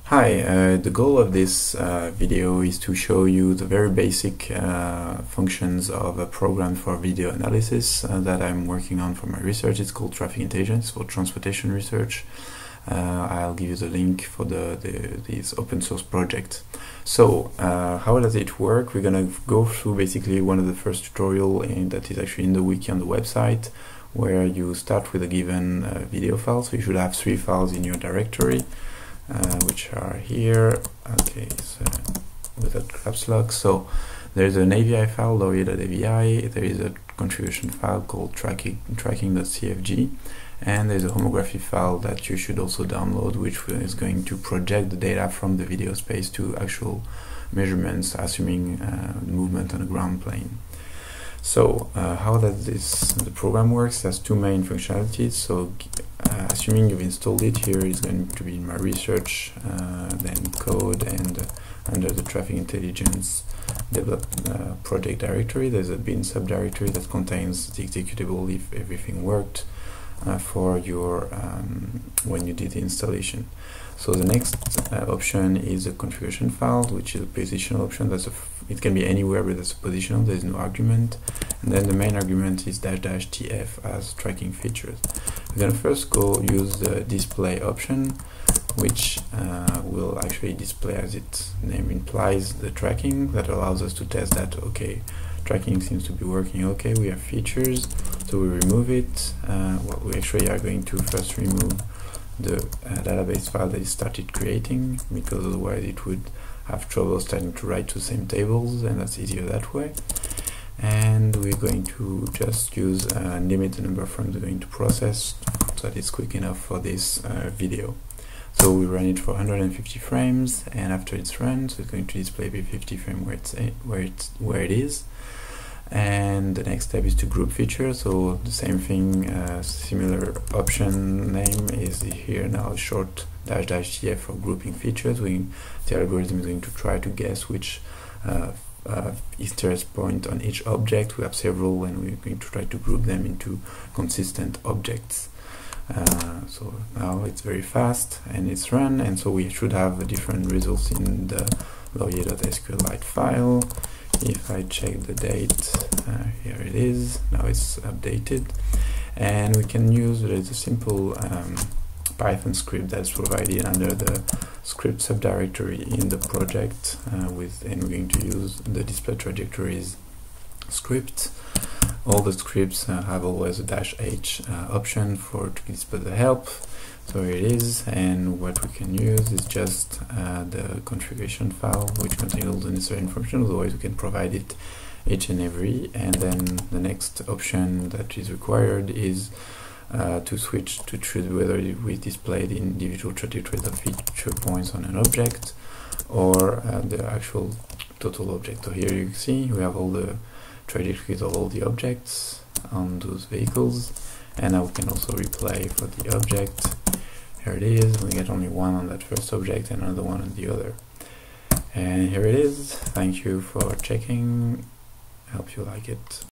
Hi, the goal of this video is to show you the very basic functions of a program for video analysis that I'm working on for my research. It's called Traffic Intelligence for transportation research. I'll give you the link for this open source project. So, how does it work? We're gonna go through basically one of the first tutorial that is actually in the wiki on the website, where you start with a given video file. So you should have 3 files in your directory. Which are here. Okay, so without caps lock. So there's an AVI file, laureate.avi. There is a configuration file called tracking.cfg, and there's a homography file that you should also download, which is going to project the data from the video space to actual measurements, assuming movement on a ground plane. So how does the program works? There's 2 main functionalities. So assuming you've installed it, here is going to be in my research, then code, and under the traffic intelligence develop project directory, there's a bin subdirectory that contains the executable if everything worked for your when you did the installation. So the next option is a configuration file, which is a positional option. It can be anywhere, but that's a positional. There is no argument, and then the main argument is --tf as tracking features. We're gonna first go use the display option, which will actually display, as its name implies, the tracking that allows us to test that okay, tracking seems to be working okay. We have features, so we remove it. Well, we actually are going to first remove the database file that it started creating, because otherwise it would have trouble starting to write to the same tables, and that's easier that way. And we're going to just use limit the number of frames we're going to process, so that it's quick enough for this video. So we run it for 150 frames, and after it's run, so it's going to display the 50 frame where it is. And the next step is to group features. So the same thing, similar option name is here now, short --tf for grouping features. The algorithm is going to try to guess which interest point on each object. We have several, and we're going to try to group them into consistent objects. So now it's very fast and it's run, and so we should have different results in the laureate.sqlite file. If I check the date, here it is, now it's updated, and we can use, there's a simple Python script that's provided under the script subdirectory in the project, and we're going to use the display trajectories script. All the scripts have always a -h option to display the help. So here it is, and what we can use is just the configuration file, which contains all the necessary information. Otherwise we can provide it each and every, and then the next option that is required is to switch to choose whether we display the individual trajectories of feature points on an object or the actual total object. So here you see we have all the trajectories of all the objects on those vehicles, and now we can also replay for the object. Here it is, we get only one on that first object and another one on the other. And here it is. Thank you for checking. I hope you like it.